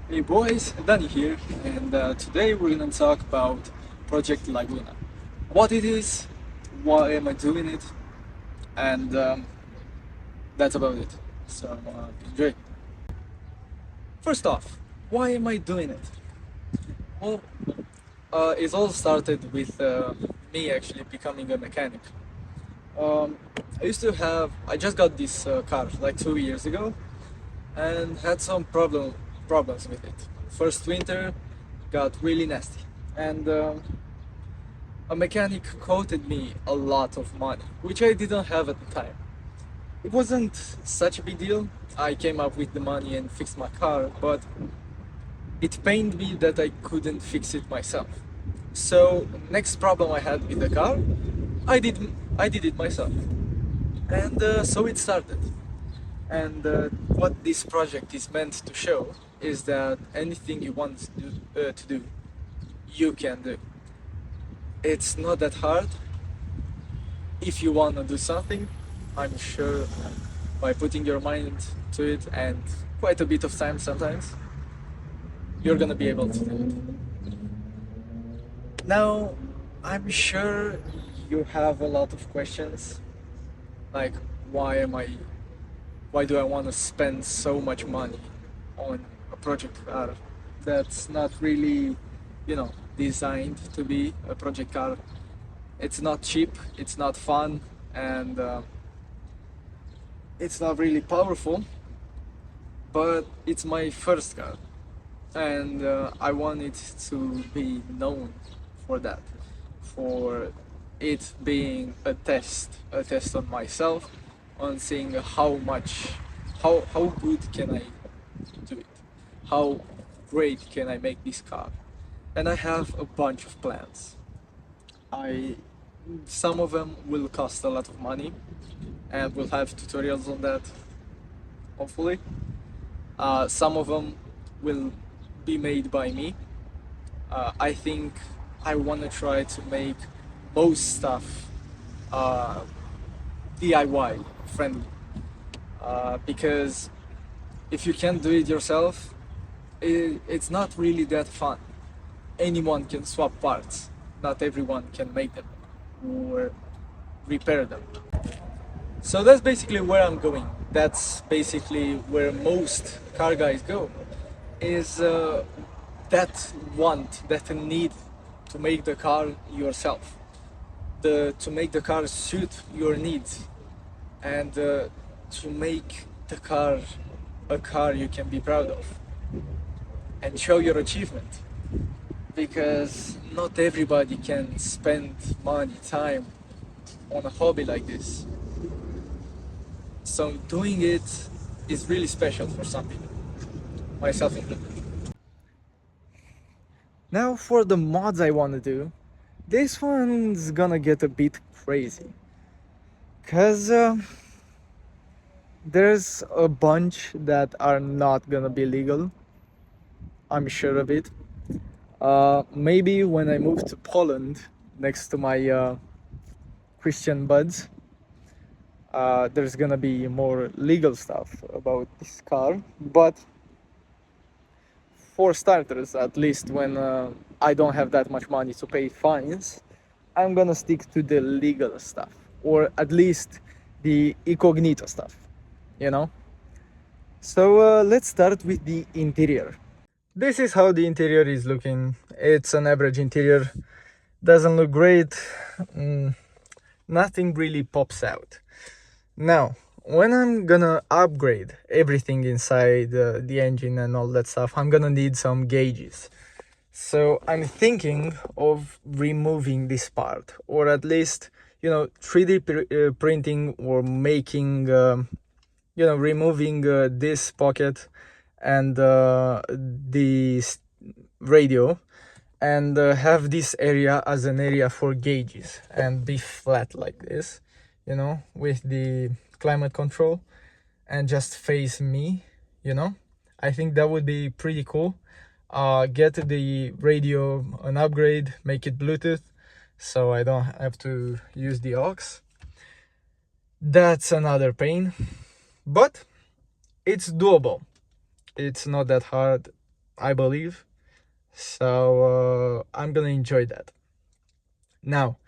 Hey boys, Danny here, and today we're gonna talk about Project Laguna. What it is, why am I doing it, and that's about it. So enjoy. First off, why am I doing it? Well, it all started with me actually becoming a mechanic. Um, I just got this car like 2 years ago, and had some problems with it. First winter got really nasty, and a mechanic quoted me a lot of money, which I didn't have at the time. It wasn't such a big deal. I came up with the money and fixed my car, but it pained me that I couldn't fix it myself. So next problem I had with the car, I did I did it myself, and so it started. And what this project is meant to show is that anything you want to do, you can do. It's not that hard. If you want to do something, I'm sure by putting your mind to it and quite a bit of time sometimes, you're gonna be able to do it. Now, I'm sure you have a lot of questions like why do I want to spend so much money on a project car that's not really, designed to be a project car. It's not cheap, it's not fun, and it's not really powerful, but it's my first car, and I want it to be known for that, for it being a test on myself, on seeing how good can I do it, how great can I make this car, and I have a bunch of plans. I Some of them will cost a lot of money, and we'll have tutorials on that, hopefully. Some of them will be made by me. I think I want to try to make most stuff uh, DIY friendly, because if you can't do it yourself, it's not really that fun. Anyone can swap parts, not everyone can make them or repair them. So that's basically where I'm going. That's basically where most car guys go. Is that that need to make the car yourself, to make the car suit your needs, and to make the car a car you can be proud of and show your achievement. Because not everybody can spend money, time on a hobby like this. So doing it is really special for some people, myself included. Now for the mods I want to do, this one's gonna get a bit crazy. Cause there's a bunch that are not gonna be legal, I'm sure of it. Maybe when I move to Poland, next to my Christian buds, there's gonna be more legal stuff about this car. But for starters, at least when I don't have that much money to pay fines, I'm gonna stick to the legal stuff, or at least the incognito stuff, you know? So let's start with the interior. This is how the interior is looking. It's an average interior, doesn't look great, nothing really pops out. Now, when I'm gonna upgrade everything inside the engine and all that stuff, I'm gonna need some gauges. So I'm thinking of removing this part, or at least, 3D printing, or making, removing this pocket and the radio, and have this area as an area for gauges and be flat like this, with the climate control, and just face me. I think that would be pretty cool. Get the radio an upgrade, make it Bluetooth, so I don't have to use the aux. That's another pain, but it's doable. It's not that hard. I believe. So I'm gonna enjoy that. Now,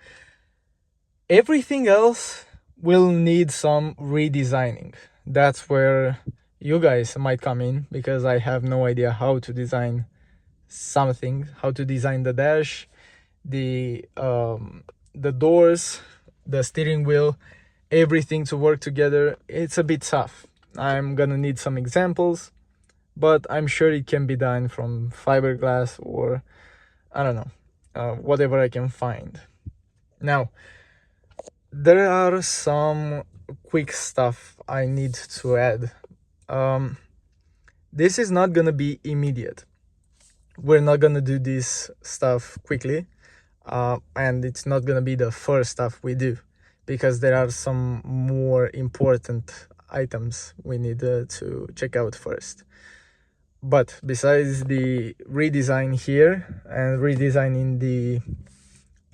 everything else will need some redesigning. That's where you guys might come in, because I have no idea how to design something, how to design the dash, the doors, the steering wheel, everything to work together. It's a bit tough. I'm gonna need some examples, but I'm sure it can be done from fiberglass, or I don't know, whatever I can find. Now, there are some quick stuff I need to add. This is not gonna be immediate. We're not gonna do this stuff quickly, and it's not gonna be the first stuff we do, because there are some more important items we need to check out first. But besides the redesign here and redesigning the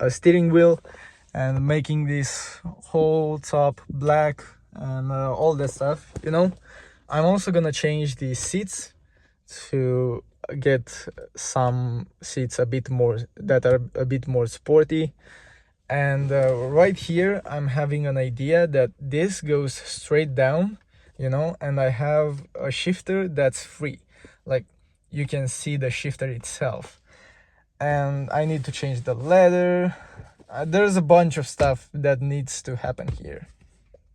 steering wheel and making this whole top black and all that stuff, I'm also gonna change the seats to get some seats a bit more that are a bit more sporty. And right here I'm having an idea that this goes straight down, and I have a shifter that's free, like you can see the shifter itself. And I need to change the leather. There's a bunch of stuff that needs to happen here.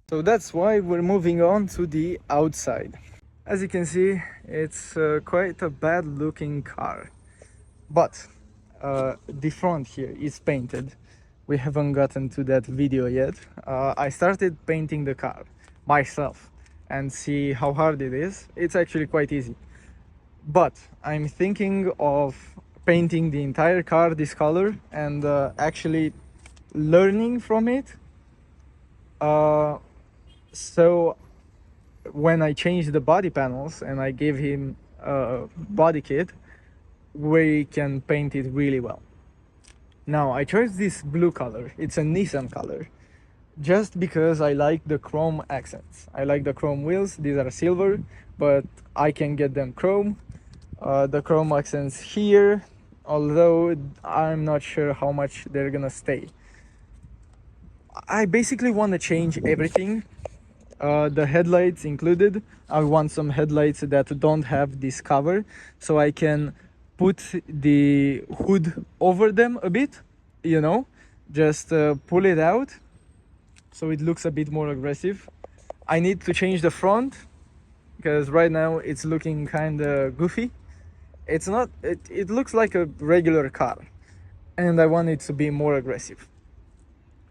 So that's why we're moving on to the outside. As you can see, it's quite a bad looking car, but the front here is painted. We haven't gotten to that video yet. I started painting the car myself and see how hard it is. It's actually quite easy, but I'm thinking of painting the entire car this color and actually learning from it. So when I changed the body panels and I gave him a body kit, we can paint it really well. Now I chose this blue color. It's a Nissan color, just because I like the chrome accents. I like the chrome wheels. These are silver, but I can get them chrome. The chrome accents here, although I'm not sure how much they're gonna stay. I basically want to change everything, the headlights included. I want some headlights that don't have this cover, so I can put the hood over them a bit, just pull it out so it looks a bit more aggressive. I need to change the front, because right now it's looking kind of goofy. It's not, it looks like a regular car, and I want it to be more aggressive.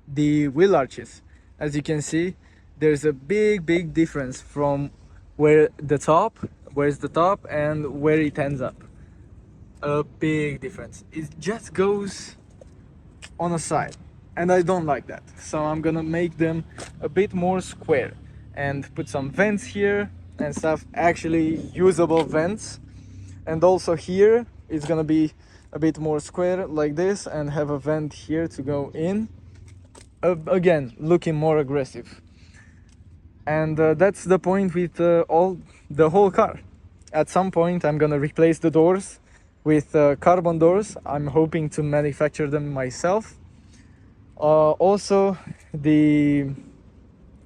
The wheel arches, as you can see, there's a big difference from where's the top and where it ends up. A big difference. It just goes on a side, and I don't like that, so I'm gonna make them a bit more square and put some vents here and stuff, actually usable vents. And also here it's gonna be a bit more square like this and have a vent here to go in, again looking more aggressive. And that's the point with the whole car. At some point I'm gonna replace the doors with carbon doors. I'm hoping to manufacture them myself. Also, the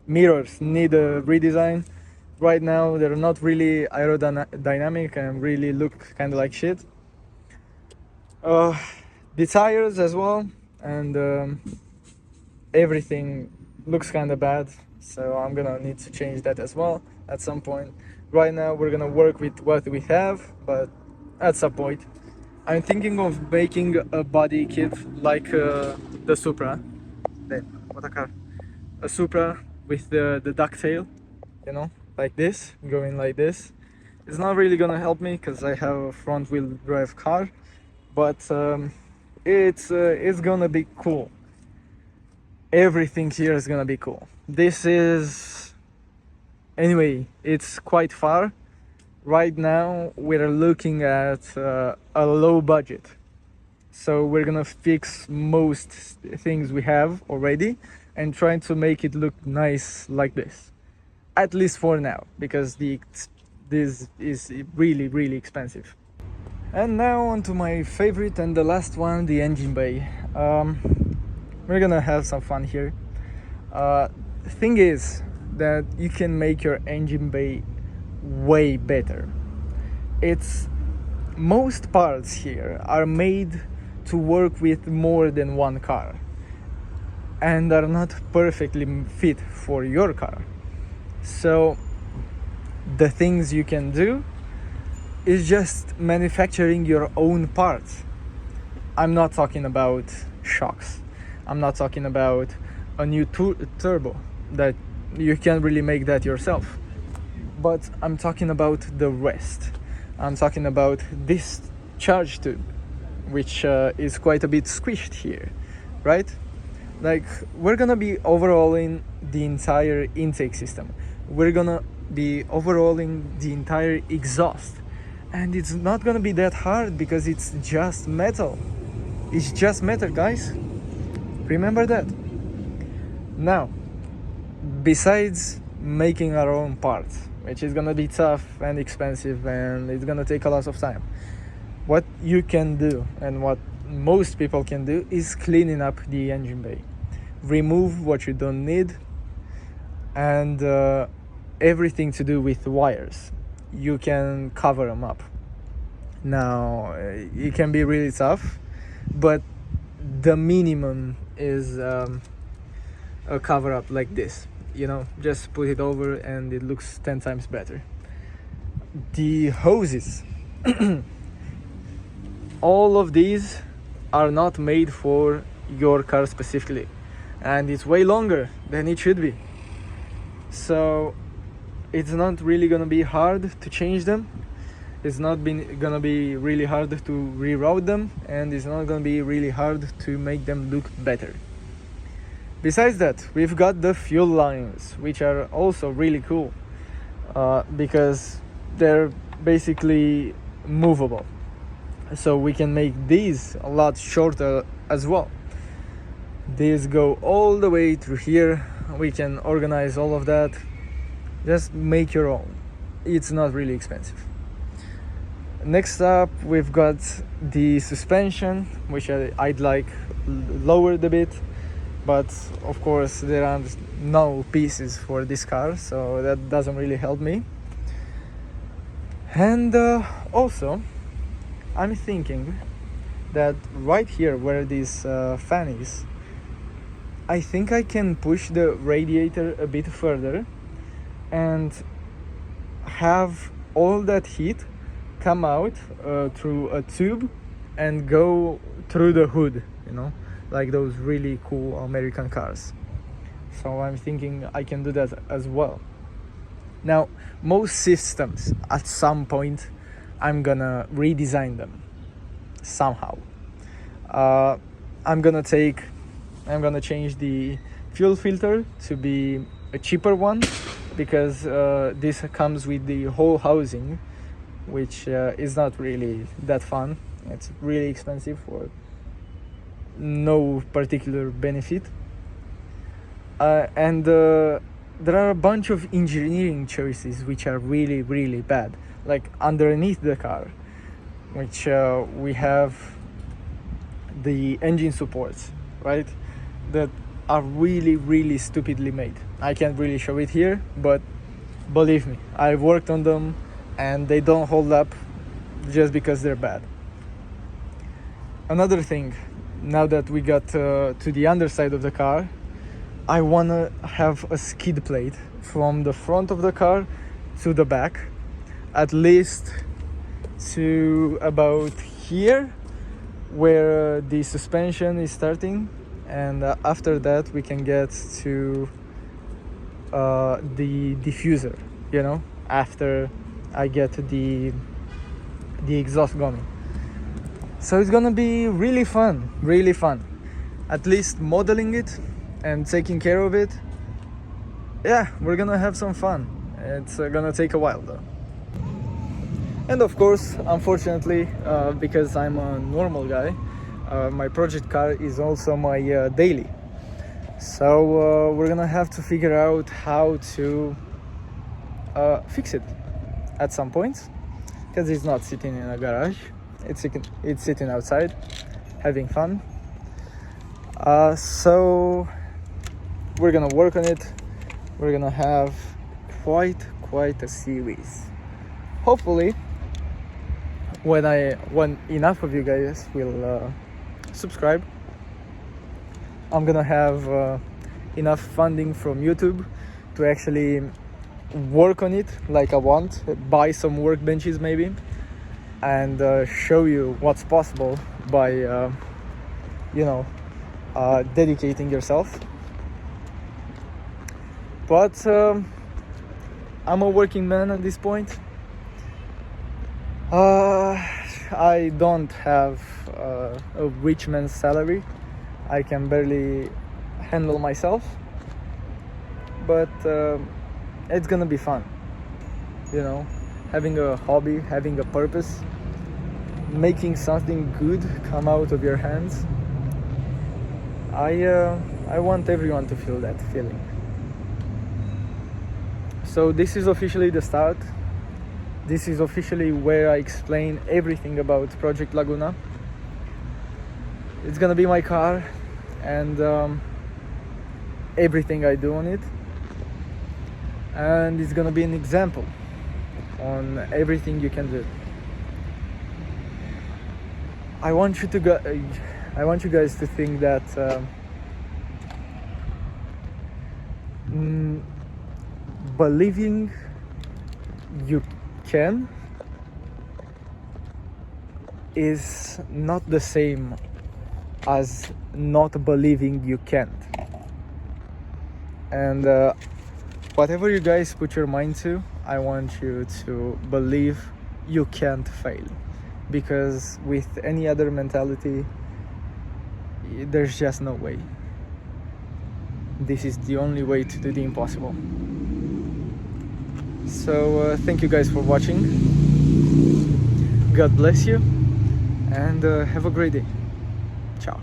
mirrors need a redesign. Right now they're not really aerodynamic and really look kind of like shit. The tires as well, and everything looks kind of bad, so I'm gonna need to change that as well at some point. Right now we're gonna work with what we have, but at some point I'm thinking of making a body kit like the Supra. What a car! A Supra with the ducktail, like this, going like this. It's not really gonna help me because I have a front wheel drive car, but it's gonna be cool. Everything here is gonna be cool. This is, anyway, it's quite far. Right now we're looking at a low budget, so we're gonna fix most things we have already and trying to make it look nice like this, at least for now, because this is really expensive. And now on to my favorite and the last one, the engine bay. We're gonna have some fun here. Thing is that you can make your engine bay way better. It's most parts here are made to work with more than one car and are not perfectly fit for your car. So the things you can do is just manufacturing your own parts. I'm not talking about shocks. I'm not talking about a new turbo that you can't really make that yourself. But I'm talking about the rest. I'm talking about this charge tube, which is quite a bit squished here, right? Like, we're gonna be overhauling the entire intake system. We're gonna be overhauling the entire exhaust. And it's not gonna be that hard because it's just metal. It's just metal, guys. Remember that. Now, besides making our own parts, which is gonna be tough and expensive and it's gonna take a lot of time, what you can do and what most people can do is cleaning up the engine bay. Remove what you don't need and everything to do with wires. You can cover them up. Now, it can be really tough, but the minimum is a cover up like this. You know, just put it over and it looks 10 times better. The hoses, all of these are not made for your car specifically, and it's way longer than it should be. So it's not really gonna be hard to change them. It's not gonna be really hard to reroute them, and it's not gonna be really hard to make them look better. Besides that, we've got the fuel lines, which are also really cool because they're basically movable. So we can make these a lot shorter as well. These go all the way through here. We can organize all of that. Just make your own. It's not really expensive. Next up, we've got the suspension, which I'd like lowered a bit, but of course there are no pieces for this car, so that doesn't really help me. And also, I'm thinking that right here where this fan is, I think I can push the radiator a bit further and have all that heat come out through a tube and go through the hood, you know, like those really cool American cars. So I'm thinking I can do that as well. Now, most systems at some point I'm gonna redesign them somehow. I'm gonna change the fuel filter to be a cheaper one because this comes with the whole housing, which is not really that fun. It's really expensive for no particular benefit. And there are a bunch of engineering choices which are really, really bad. Like underneath the car, which we have the engine supports, right? That are really, really stupidly made. I can't really show it here, but believe me, I've worked on them and they don't hold up just because they're bad. Another thing, now that we got to the underside of the car, I wanna have a skid plate from the front of the car to the back, at least to about here where the suspension is starting, and after that we can get to the diffuser, you know, after I get the exhaust going. So it's gonna be really fun, at least modeling it and taking care of it. Yeah, we're gonna have some fun. It's gonna take a while though. And of course, unfortunately, because I'm a normal guy, my project car is also my daily. So we're gonna have to figure out how to fix it at some point, because it's not sitting in a garage. It's sitting outside, having fun. So we're gonna work on it. We're gonna have quite a series. Hopefully, when enough of you guys will subscribe, I'm gonna have enough funding from YouTube to actually work on it like I want, buy some workbenches maybe, and show you what's possible by dedicating yourself. But I'm a working man at this point. I don't have a rich man's salary. I can barely handle myself, but it's gonna be fun, having a hobby, having a purpose, making something good come out of your hands. I want everyone to feel that feeling. So this is officially the start. This is officially where I explain everything about Project Laguna. It's gonna be my car and everything I do on it, and it's gonna be an example on everything you can do. I want you guys to think that believing you can is not the same as not believing you can't. And whatever you guys put your mind to, I want you to believe you can't fail, because with any other mentality, there's just no way. This is the only way to do the impossible. So thank you guys for watching. God bless you, and have a great day. Ciao.